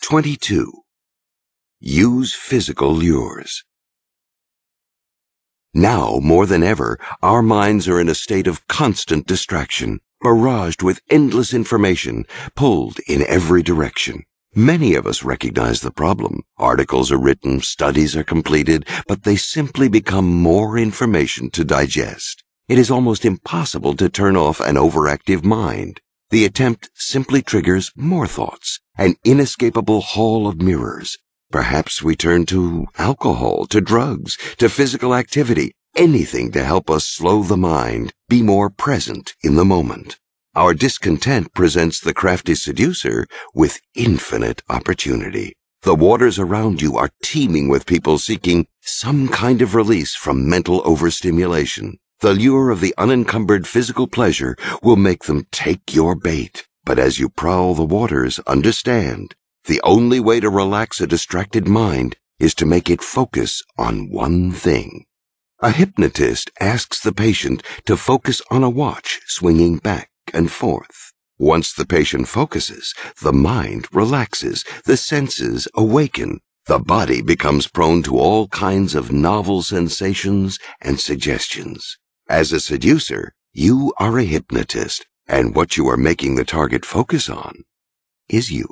22. Use physical lures. Now, more than ever, our minds are in a state of constant distraction, barraged with endless information, pulled in every direction. Many of us recognize the problem. Articles are written, studies are completed, but they simply become more information to digest. It is almost impossible to turn off an overactive mind. The attempt simply triggers more thoughts, an inescapable hall of mirrors. Perhaps we turn to alcohol, to drugs, to physical activity, anything to help us slow the mind, be more present in the moment. Our discontent presents the crafty seducer with infinite opportunity. The waters around you are teeming with people seeking some kind of release from mental overstimulation. The lure of the unencumbered physical pleasure will make them take your bait. But as you prowl the waters, understand, the only way to relax a distracted mind is to make it focus on one thing. A hypnotist asks the patient to focus on a watch swinging back and forth. Once the patient focuses, the mind relaxes, the senses awaken, the body becomes prone to all kinds of novel sensations and suggestions. As a seducer, you are a hypnotist, and what you are making the target focus on is you.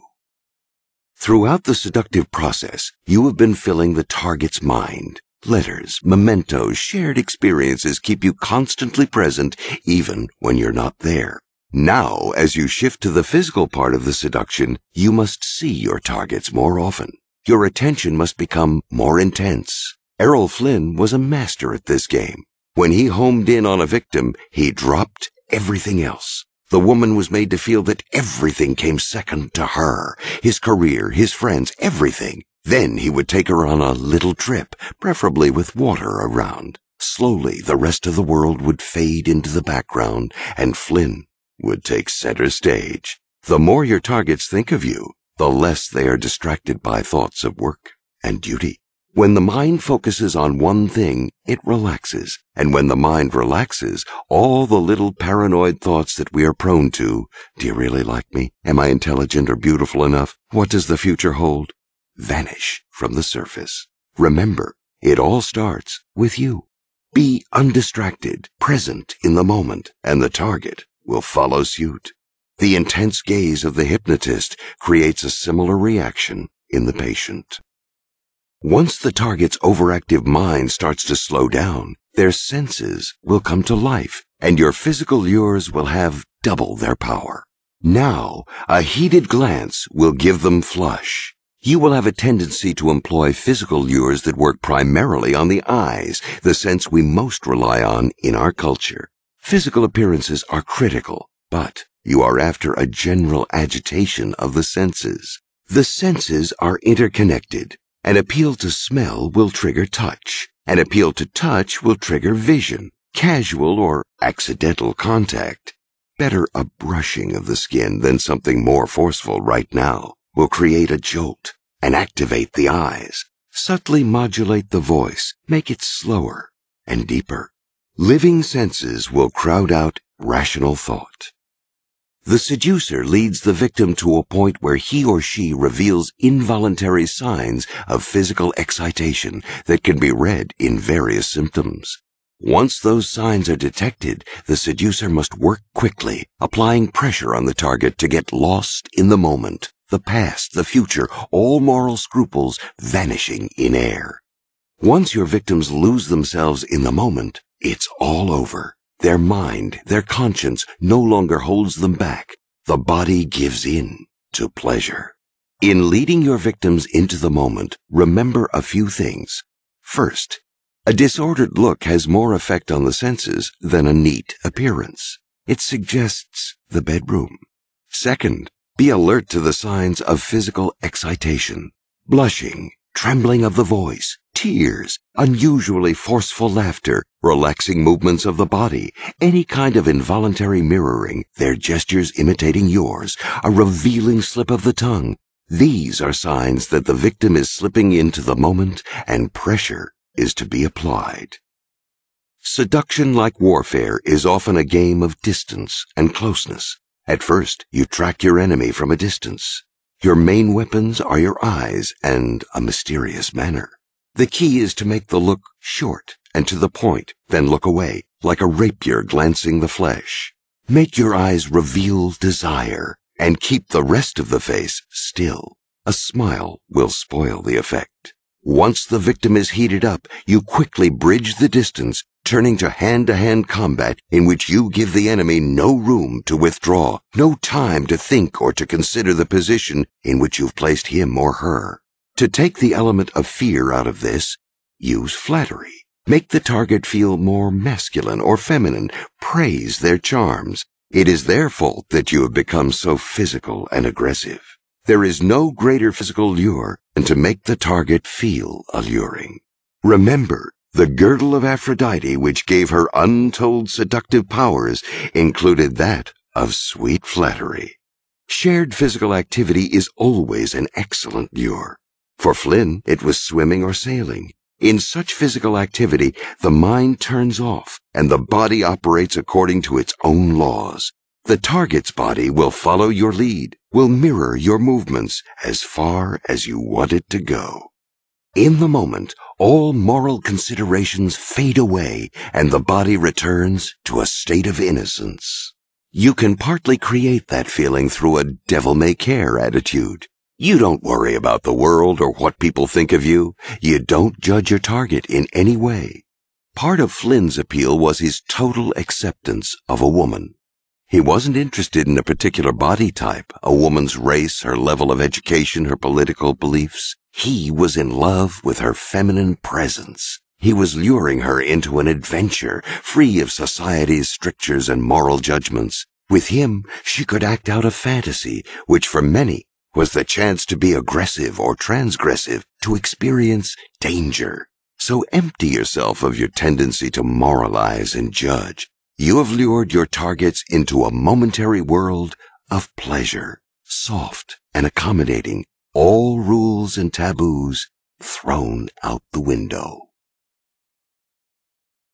Throughout the seductive process, you have been filling the target's mind. Letters, mementos, shared experiences keep you constantly present even when you're not there. Now, as you shift to the physical part of the seduction, you must see your targets more often. Your attention must become more intense. Errol Flynn was a master at this game. When he homed in on a victim, he dropped everything else. The woman was made to feel that everything came second to her. His career, his friends, everything. Then he would take her on a little trip, preferably with water around. Slowly, the rest of the world would fade into the background, and Flynn would take center stage. The more your targets think of you, the less they are distracted by thoughts of work and duty. When the mind focuses on one thing, it relaxes. And when the mind relaxes, all the little paranoid thoughts that we are prone to, do you really like me? Am I intelligent or beautiful enough? What does the future hold? Vanish from the surface. Remember, it all starts with you. Be undistracted, present in the moment, and the target will follow suit. The intense gaze of the hypnotist creates a similar reaction in the patient. Once the target's overactive mind starts to slow down, their senses will come to life, and your physical lures will have double their power. Now, a heated glance will give them flush. You will have a tendency to employ physical lures that work primarily on the eyes, the sense we most rely on in our culture. Physical appearances are critical, but you are after a general agitation of the senses. The senses are interconnected. An appeal to smell will trigger touch. An appeal to touch will trigger vision, casual or accidental contact. Better a brushing of the skin than something more forceful right now will create a jolt and activate the eyes. Subtly modulate the voice, make it slower and deeper. Living senses will crowd out rational thought. The seducer leads the victim to a point where he or she reveals involuntary signs of physical excitation that can be read in various symptoms. Once those signs are detected, the seducer must work quickly, applying pressure on the target to get lost in the moment, the past, the future, all moral scruples vanishing in air. Once your victims lose themselves in the moment, it's all over. Their mind, their conscience no longer holds them back. The body gives in to pleasure. In leading your victims into the moment, remember a few things. First, a disordered look has more effect on the senses than a neat appearance. It suggests the bedroom. Second, be alert to the signs of physical excitation. Blushing, trembling of the voice, tears, unusually forceful laughter, relaxing movements of the body, any kind of involuntary mirroring, their gestures imitating yours, a revealing slip of the tongue. These are signs that the victim is slipping into the moment and pressure is to be applied. Seduction, like warfare, is often a game of distance and closeness. At first, you track your enemy from a distance. Your main weapons are your eyes and a mysterious manner. The key is to make the look short and to the point, then look away, like a rapier glancing the flesh. Make your eyes reveal desire, and keep the rest of the face still. A smile will spoil the effect. Once the victim is heated up, you quickly bridge the distance, turning to hand-to-hand combat in which you give the enemy no room to withdraw, no time to think or to consider the position in which you've placed him or her. To take the element of fear out of this, use flattery. Make the target feel more masculine or feminine. Praise their charms. It is their fault that you have become so physical and aggressive. There is no greater physical lure than to make the target feel alluring. Remember, the girdle of Aphrodite, which gave her untold seductive powers, included that of sweet flattery. Shared physical activity is always an excellent lure. For Flynn, it was swimming or sailing. In such physical activity, the mind turns off, and the body operates according to its own laws. The target's body will follow your lead, will mirror your movements as far as you want it to go. In the moment, all moral considerations fade away, and the body returns to a state of innocence. You can partly create that feeling through a devil-may-care attitude. You don't worry about the world or what people think of you. You don't judge your target in any way. Part of Flynn's appeal was his total acceptance of a woman. He wasn't interested in a particular body type, a woman's race, her level of education, her political beliefs. He was in love with her feminine presence. He was luring her into an adventure, free of society's strictures and moral judgments. With him, she could act out a fantasy, which for many was the chance to be aggressive or transgressive, to experience danger. So empty yourself of your tendency to moralize and judge. You have lured your targets into a momentary world of pleasure, soft and accommodating, all rules and taboos thrown out the window.